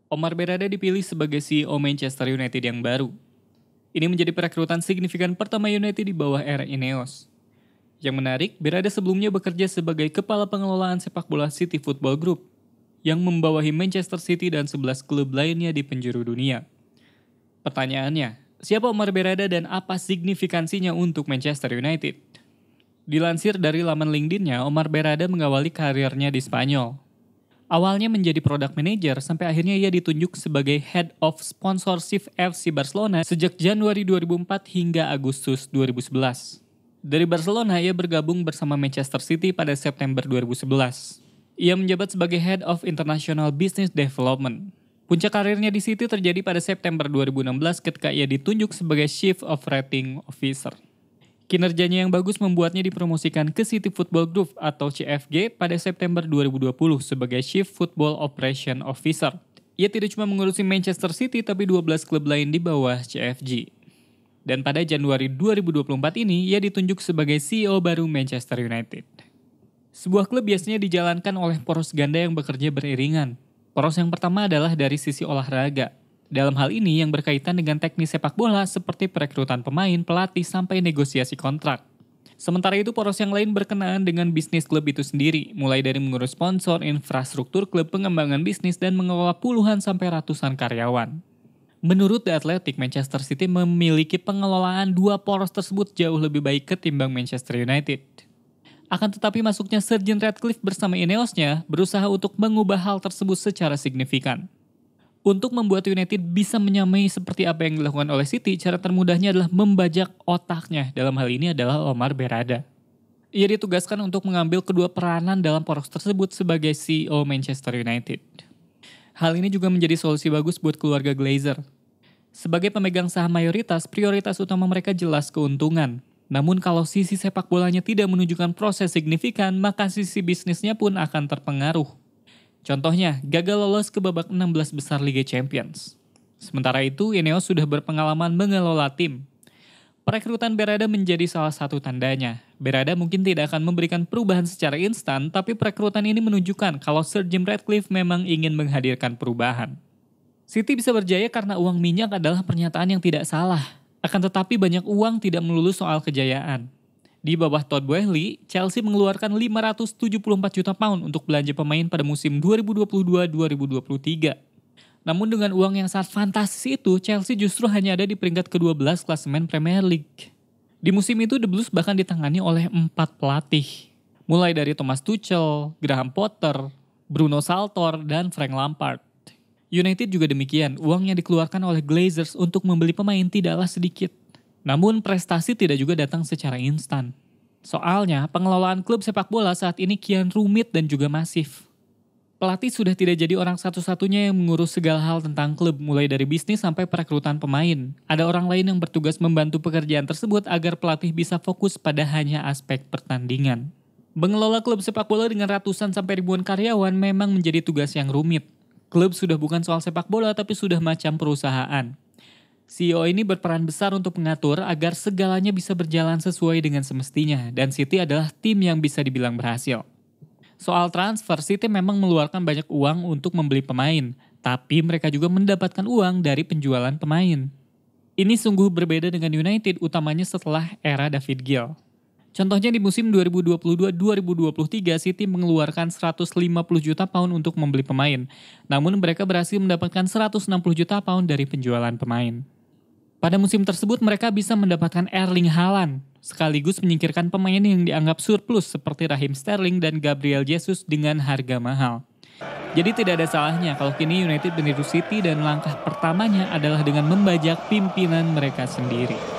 Omar Berrada dipilih sebagai CEO Manchester United yang baru. Ini menjadi perekrutan signifikan pertama United di bawah era Ineos. Yang menarik, Berrada sebelumnya bekerja sebagai kepala pengelolaan sepak bola City Football Group, yang membawahi Manchester City dan 11 klub lainnya di penjuru dunia. Pertanyaannya, siapa Omar Berrada dan apa signifikansinya untuk Manchester United? Dilansir dari laman LinkedIn-nya, Omar Berrada mengawali karirnya di Spanyol. Awalnya menjadi product manager sampai akhirnya ia ditunjuk sebagai Head of Sponsorship FC Barcelona sejak Januari 2004 hingga Agustus 2011. Dari Barcelona, ia bergabung bersama Manchester City pada September 2011. Ia menjabat sebagai Head of International Business Development. Puncak karirnya di City terjadi pada September 2016 ketika ia ditunjuk sebagai Chief Operating Officer. Kinerjanya yang bagus membuatnya dipromosikan ke City Football Group atau CFG pada September 2020 sebagai Chief Football Operation Officer. Ia tidak cuma mengurusi Manchester City tapi 12 klub lain di bawah CFG. Dan pada Januari 2024 ini, ia ditunjuk sebagai CEO baru Manchester United. Sebuah klub biasanya dijalankan oleh poros ganda yang bekerja beriringan. Poros yang pertama adalah dari sisi olahraga. Dalam hal ini yang berkaitan dengan teknis sepak bola seperti perekrutan pemain, pelatih, sampai negosiasi kontrak. Sementara itu poros yang lain berkenaan dengan bisnis klub itu sendiri, mulai dari mengurus sponsor, infrastruktur klub, pengembangan bisnis, dan mengelola puluhan sampai ratusan karyawan. Menurut The Athletic, Manchester City memiliki pengelolaan dua poros tersebut jauh lebih baik ketimbang Manchester United. Akan tetapi masuknya Sir Jim Ratcliffe bersama Ineos-nya berusaha untuk mengubah hal tersebut secara signifikan. Untuk membuat United bisa menyamai seperti apa yang dilakukan oleh City, cara termudahnya adalah membajak otaknya. Dalam hal ini adalah Omar Berrada. Ia ditugaskan untuk mengambil kedua peranan dalam poros tersebut sebagai CEO Manchester United. Hal ini juga menjadi solusi bagus buat keluarga Glazer. Sebagai pemegang saham mayoritas, prioritas utama mereka jelas keuntungan. Namun kalau sisi sepak bolanya tidak menunjukkan proses signifikan, maka sisi bisnisnya pun akan terpengaruh. Contohnya, gagal lolos ke babak 16 besar Liga Champions. Sementara itu, Ineos sudah berpengalaman mengelola tim. Perekrutan Berrada menjadi salah satu tandanya. Berrada mungkin tidak akan memberikan perubahan secara instan, tapi perekrutan ini menunjukkan kalau Sir Jim Ratcliffe memang ingin menghadirkan perubahan. City bisa berjaya karena uang minyak adalah pernyataan yang tidak salah. Akan tetapi banyak uang tidak melulu soal kejayaan. Di bawah Todd Boehly, Chelsea mengeluarkan 574 juta pound untuk belanja pemain pada musim 2022-2023. Namun dengan uang yang sangat fantastis itu, Chelsea justru hanya ada di peringkat ke-12 klasemen Premier League. Di musim itu, The Blues bahkan ditangani oleh 4 pelatih. Mulai dari Thomas Tuchel, Graham Potter, Bruno Saltor, dan Frank Lampard. United juga demikian, uang yang dikeluarkan oleh Glazers untuk membeli pemain tidaklah sedikit. Namun prestasi tidak juga datang secara instan. Soalnya pengelolaan klub sepak bola saat ini kian rumit dan juga masif. Pelatih sudah tidak jadi orang satu-satunya yang mengurus segala hal tentang klub, mulai dari bisnis sampai perekrutan pemain. Ada orang lain yang bertugas membantu pekerjaan tersebut agar pelatih bisa fokus pada hanya aspek pertandingan. Mengelola klub sepak bola dengan ratusan sampai ribuan karyawan memang menjadi tugas yang rumit. Klub sudah bukan soal sepak bola tapi sudah macam perusahaan. CEO ini berperan besar untuk mengatur agar segalanya bisa berjalan sesuai dengan semestinya, dan City adalah tim yang bisa dibilang berhasil. Soal transfer, City memang mengeluarkan banyak uang untuk membeli pemain, tapi mereka juga mendapatkan uang dari penjualan pemain. Ini sungguh berbeda dengan United, utamanya setelah era David Gill. Contohnya di musim 2022-2023, City mengeluarkan 150 juta pound untuk membeli pemain, namun mereka berhasil mendapatkan 160 juta pound dari penjualan pemain. Pada musim tersebut mereka bisa mendapatkan Erling Haaland, sekaligus menyingkirkan pemain yang dianggap surplus seperti Raheem Sterling dan Gabriel Jesus dengan harga mahal. Jadi tidak ada salahnya kalau kini United meniru City dan langkah pertamanya adalah dengan membajak pimpinan mereka sendiri.